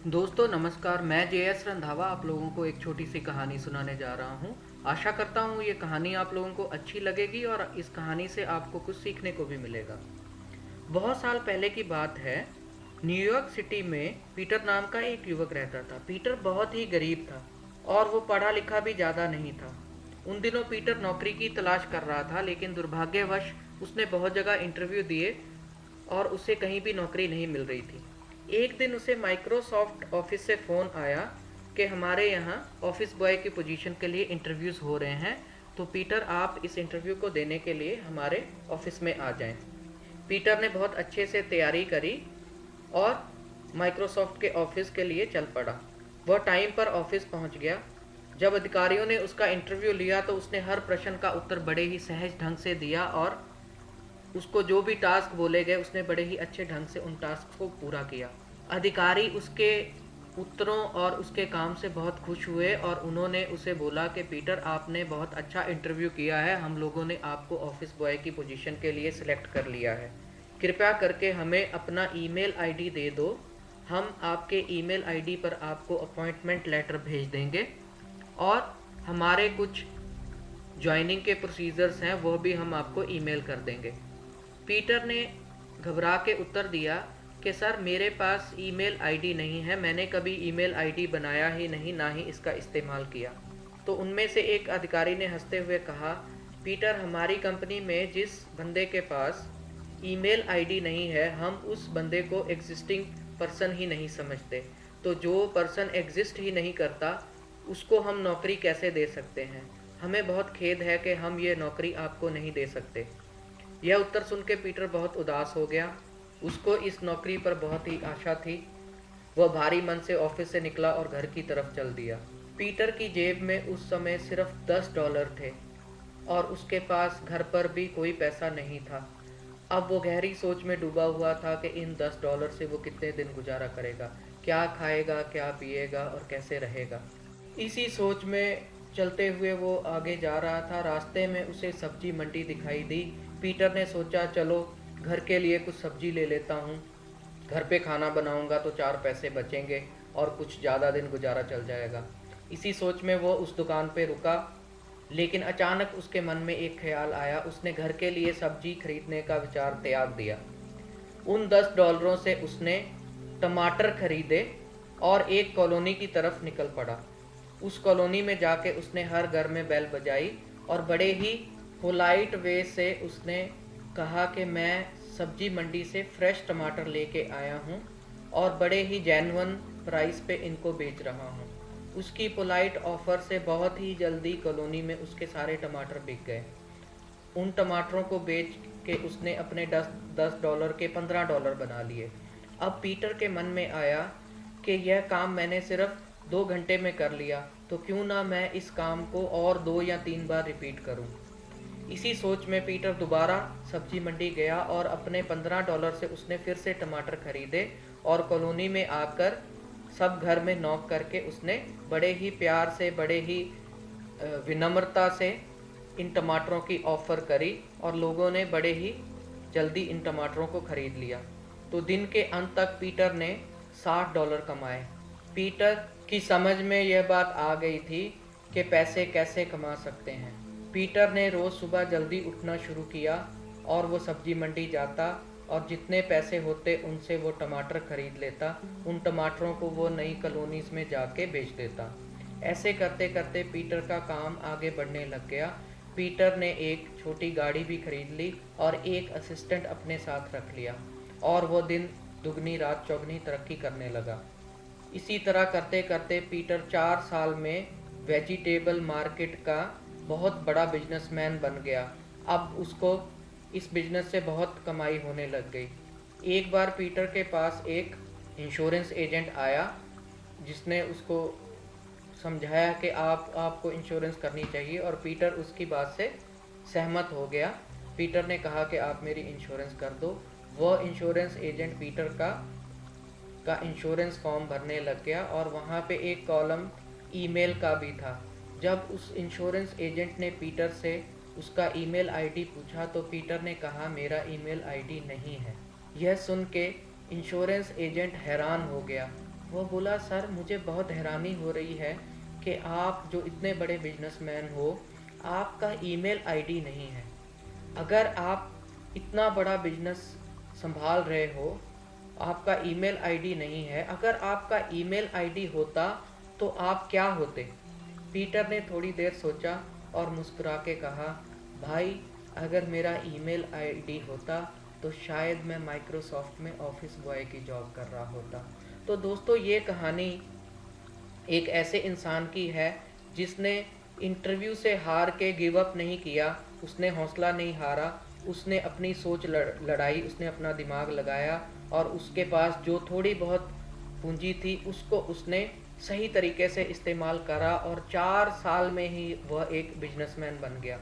दोस्तों नमस्कार, मैं जे.एस. रंधावा आप लोगों को एक छोटी सी कहानी सुनाने जा रहा हूँ। आशा करता हूँ ये कहानी आप लोगों को अच्छी लगेगी और इस कहानी से आपको कुछ सीखने को भी मिलेगा। बहुत साल पहले की बात है। न्यूयॉर्क सिटी में पीटर नाम का एक युवक रहता था। पीटर बहुत ही गरीब था और वो पढ़ा लिखा भी ज़्यादा नहीं था। उन दिनों पीटर नौकरी की तलाश कर रहा था, लेकिन दुर्भाग्यवश उसने बहुत जगह इंटरव्यू दिए और उसे कहीं भी नौकरी नहीं मिल रही थी। एक दिन उसे माइक्रोसॉफ्ट ऑफिस से फ़ोन आया कि हमारे यहाँ ऑफिस बॉय की पोजीशन के लिए इंटरव्यूज़ हो रहे हैं, तो पीटर आप इस इंटरव्यू को देने के लिए हमारे ऑफिस में आ जाएं। पीटर ने बहुत अच्छे से तैयारी करी और माइक्रोसॉफ्ट के ऑफिस के लिए चल पड़ा। वह टाइम पर ऑफिस पहुंच गया। जब अधिकारियों ने उसका इंटरव्यू लिया तो उसने हर प्रश्न का उत्तर बड़े ही सहज ढंग से दिया और उसको जो भी टास्क बोले गए उसने बड़े ही अच्छे ढंग से उन टास्क को पूरा किया। अधिकारी उसके उत्तरों और उसके काम से बहुत खुश हुए और उन्होंने उसे बोला कि पीटर आपने बहुत अच्छा इंटरव्यू किया है, हम लोगों ने आपको ऑफिस बॉय की पोजीशन के लिए सिलेक्ट कर लिया है। कृपया करके हमें अपना ईमेल आईडी दे दो, हम आपके ईमेल आईडी पर आपको अपॉइंटमेंट लेटर भेज देंगे और हमारे कुछ ज्वाइनिंग के प्रोसीजर्स हैं वो भी हम आपको ईमेल कर देंगे। पीटर ने घबरा के उत्तर दिया कि सर मेरे पास ईमेल आईडी नहीं है, मैंने कभी ईमेल आईडी बनाया ही नहीं, ना ही इसका इस्तेमाल किया। तो उनमें से एक अधिकारी ने हंसते हुए कहा, पीटर हमारी कंपनी में जिस बंदे के पास ईमेल आईडी नहीं है हम उस बंदे को एग्जिस्टिंग पर्सन ही नहीं समझते, तो जो पर्सन एग्जिस्ट ही नहीं करता उसको हम नौकरी कैसे दे सकते हैं। हमें बहुत खेद है कि हम ये नौकरी आपको नहीं दे सकते। यह उत्तर सुन के पीटर बहुत उदास हो गया। उसको इस नौकरी पर बहुत ही आशा थी। वह भारी मन से ऑफिस से निकला और घर की तरफ चल दिया। पीटर की जेब में उस समय सिर्फ $10 थे और उसके पास घर पर भी कोई पैसा नहीं था। अब वो गहरी सोच में डूबा हुआ था कि इन $10 से वो कितने दिन गुजारा करेगा, क्या खाएगा, क्या पिएगा और कैसे रहेगा। इसी सोच में चलते हुए वो आगे जा रहा था। रास्ते में उसे सब्जी मंडी दिखाई दी। पीटर ने सोचा चलो घर के लिए कुछ सब्जी ले लेता हूँ, घर पे खाना बनाऊंगा तो 4 पैसे बचेंगे और कुछ ज़्यादा दिन गुजारा चल जाएगा। इसी सोच में वो उस दुकान पे रुका, लेकिन अचानक उसके मन में एक ख्याल आया। उसने घर के लिए सब्जी खरीदने का विचार त्याग दिया। उन $10 से उसने टमाटर खरीदे और एक कॉलोनी की तरफ निकल पड़ा। उस कॉलोनी में जाके उसने हर घर में बेल बजाई और बड़े ही पोलाइट वे से उसने कहा कि मैं सब्जी मंडी से फ्रेश टमाटर लेके आया हूँ और बड़े ही जेन्युइन प्राइस पे इनको बेच रहा हूँ। उसकी पोलाइट ऑफर से बहुत ही जल्दी कॉलोनी में उसके सारे टमाटर बिक गए। उन टमाटरों को बेच के उसने अपने $10 के $15 बना लिए। अब पीटर के मन में आया कि यह काम मैंने सिर्फ 2 घंटे में कर लिया, तो क्यों ना मैं इस काम को और 2 या 3 बार रिपीट करूं। इसी सोच में पीटर दोबारा सब्जी मंडी गया और अपने $15 से उसने फिर से टमाटर खरीदे और कॉलोनी में आकर सब घर में नॉक करके उसने बड़े ही प्यार से, बड़े ही विनम्रता से इन टमाटरों की ऑफ़र करी और लोगों ने बड़े ही जल्दी इन टमाटरों को ख़रीद लिया। तो दिन के अंत तक पीटर ने $60 कमाए। पीटर की समझ में यह बात आ गई थी कि पैसे कैसे कमा सकते हैं। पीटर ने रोज़ सुबह जल्दी उठना शुरू किया और वो सब्जी मंडी जाता और जितने पैसे होते उनसे वो टमाटर खरीद लेता। उन टमाटरों को वो नई कॉलोनीज़ में जाके बेच देता। ऐसे करते करते पीटर का काम आगे बढ़ने लग गया। पीटर ने एक छोटी गाड़ी भी खरीद ली और एक असिस्टेंट अपने साथ रख लिया और वो दिन दुगनी रात चौगनी तरक्की करने लगा। इसी तरह करते करते पीटर 4 साल में वेजिटेबल मार्केट का बहुत बड़ा बिजनेसमैन बन गया। अब उसको इस बिजनेस से बहुत कमाई होने लग गई। एक बार पीटर के पास एक इंश्योरेंस एजेंट आया जिसने उसको समझाया कि आपको इंश्योरेंस करनी चाहिए और पीटर उसकी बात से सहमत हो गया। पीटर ने कहा कि आप मेरी इंश्योरेंस कर दो। वह इंश्योरेंस एजेंट पीटर का इंश्योरेंस फॉर्म भरने लग गया और वहाँ पे एक कॉलम ईमेल का भी था। जब उस इंश्योरेंस एजेंट ने पीटर से उसका ईमेल आईडी पूछा तो पीटर ने कहा मेरा ईमेल आईडी नहीं है। यह सुन के इंश्योरेंस एजेंट हैरान हो गया। वो बोला, सर मुझे बहुत हैरानी हो रही है कि आप जो इतने बड़े बिजनेसमैन हो, आपका ईमेल आईडी नहीं है। अगर आप इतना बड़ा बिजनेस संभाल रहे हो, आपका ईमेल आईडी नहीं है। अगर आपका ईमेल आईडी होता तो आप क्या होते? पीटर ने थोड़ी देर सोचा और मुस्कुरा के कहा, भाई अगर मेरा ईमेल आईडी होता तो शायद मैं माइक्रोसॉफ्ट में ऑफिस बॉय की जॉब कर रहा होता। तो दोस्तों, ये कहानी एक ऐसे इंसान की है जिसने इंटरव्यू से हार के गिव अप नहीं किया, उसने हौसला नहीं हारा, उसने अपनी सोच लड़ाई, उसने अपना दिमाग लगाया और उसके पास जो थोड़ी बहुत पूंजी थी उसको उसने सही तरीके से इस्तेमाल करा और 4 साल में ही वह एक बिजनेसमैन बन गया।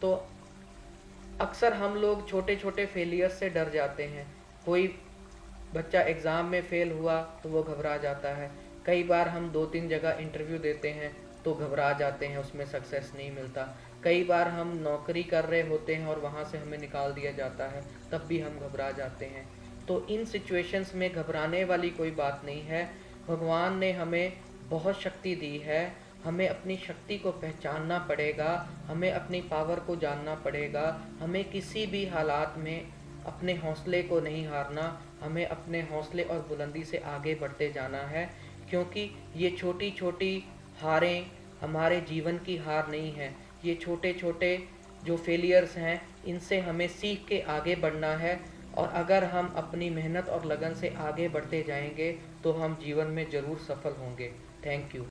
तो अक्सर हम लोग छोटे छोटे फेलियर्स से डर जाते हैं। कोई बच्चा एग्ज़ाम में फ़ेल हुआ तो वो घबरा जाता है। कई बार हम 2-3 जगह इंटरव्यू देते हैं तो घबरा जाते हैं, उसमें सक्सेस नहीं मिलता। कई बार हम नौकरी कर रहे होते हैं और वहाँ से हमें निकाल दिया जाता है, तब भी हम घबरा जाते हैं। तो इन सिचुएशंस में घबराने वाली कोई बात नहीं है। भगवान ने हमें बहुत शक्ति दी है, हमें अपनी शक्ति को पहचानना पड़ेगा, हमें अपनी पावर को जानना पड़ेगा। हमें किसी भी हालात में अपने हौसले को नहीं हारना, हमें अपने हौसले और बुलंदी से आगे बढ़ते जाना है, क्योंकि ये छोटी छोटी हारें हमारे जीवन की हार नहीं है। ये छोटे छोटे जो फेलियर्स हैं, इनसे हमें सीख के आगे बढ़ना है। और अगर हम अपनी मेहनत और लगन से आगे बढ़ते जाएंगे तो हम जीवन में ज़रूर सफल होंगे। Thank you.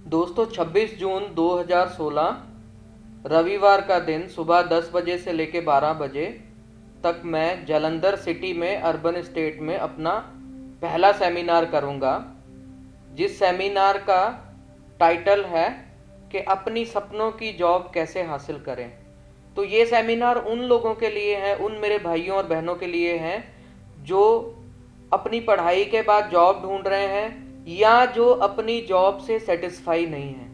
दोस्तों, 26 जून 2016 रविवार का दिन सुबह 10 बजे से लेकर 12 बजे तक मैं जालंधर सिटी में अर्बन स्टेट में अपना पहला सेमिनार करूंगा, जिस सेमिनार का टाइटल है कि अपनी सपनों की जॉब कैसे हासिल करें। तो ये सेमिनार उन लोगों के लिए है, उन मेरे भाइयों और बहनों के लिए हैं जो अपनी पढ़ाई के बाद जॉब ढूंढ रहे हैं या जो अपनी जॉब से सेटिस्फाई नहीं है।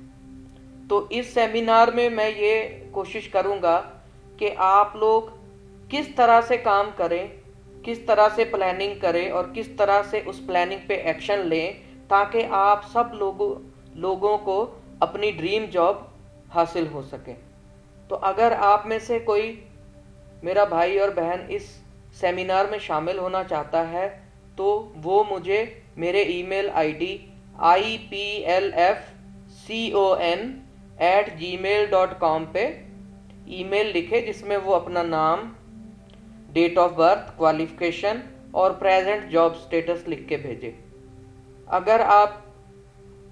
तो इस सेमिनार में मैं ये कोशिश करूँगा कि आप लोग किस तरह से काम करें, किस तरह से प्लानिंग करें और किस तरह से उस प्लानिंग पे एक्शन लें, ताकि आप सब लोगों को अपनी ड्रीम जॉब हासिल हो सके। तो अगर आप में से कोई मेरा भाई और बहन इस सेमिनार में शामिल होना चाहता है तो वो मुझे मेरे ईमेल आईडी iplfcon@gmail.com पे ईमेल लिखे, जिसमें वो अपना नाम, डेट ऑफ बर्थ, क्वालिफिकेशन और प्रेजेंट जॉब स्टेटस लिख के भेजे। अगर आप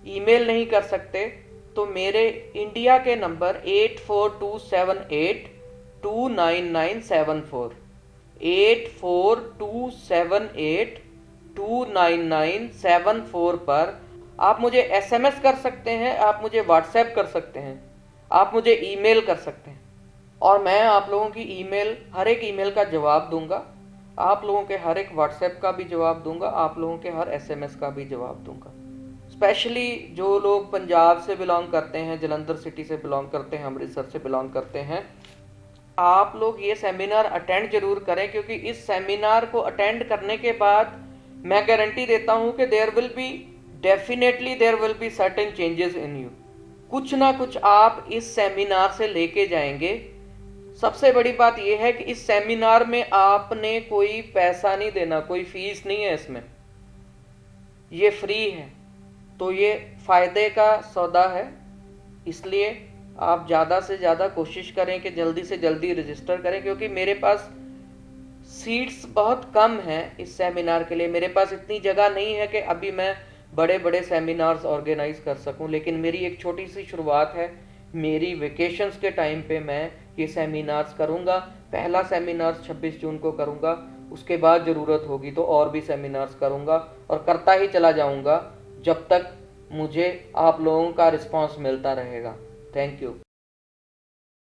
ईमेल नहीं कर सकते तो मेरे इंडिया के नंबर 8427829974 8427829974 पर आप मुझे एसएमएस कर सकते हैं, आप मुझे व्हाट्सएप कर सकते हैं, आप मुझे ईमेल कर सकते हैं और मैं आप लोगों की ईमेल, हर एक ईमेल का जवाब दूंगा, आप लोगों के हर एक व्हाट्सएप का भी जवाब दूंगा, आप लोगों के हर एसएमएस का भी जवाब दूंगा। स्पेशली जो लोग पंजाब से बिलोंग करते हैं, जलंधर सिटी से बिलोंग करते हैं, अमृतसर से बिलोंग करते हैं, आप लोग ये सेमिनार अटेंड जरूर करें, क्योंकि इस सेमिनार को अटेंड करने के बाद मैं गारंटी देता हूं कि definitely there will be certain changes in you. कुछ ना कुछ आप इस सेमिनार से लेके जाएंगे। सबसे बड़ी बात यह है कि इस सेमिनार में आपने कोई पैसा नहीं देना, कोई फीस नहीं है इसमें, ये फ्री है। तो ये फायदे का सौदा है, इसलिए आप ज़्यादा से ज़्यादा कोशिश करें कि जल्दी से जल्दी रजिस्टर करें, क्योंकि मेरे पास सीट्स बहुत कम हैं इस सेमिनार के लिए। मेरे पास इतनी जगह नहीं है कि अभी मैं बड़े बड़े सेमिनार्स ऑर्गेनाइज कर सकूं, लेकिन मेरी एक छोटी सी शुरुआत है। मेरी वेकेशंस के टाइम पे मैं ये सेमिनार्स करूंगा। पहला सेमिनार 26 जून को करूंगा, उसके बाद ज़रूरत होगी तो और भी सेमिनार्स करूंगा और करता ही चला जाऊंगा जब तक मुझे आप लोगों का रिस्पांस मिलता रहेगा। Thank you.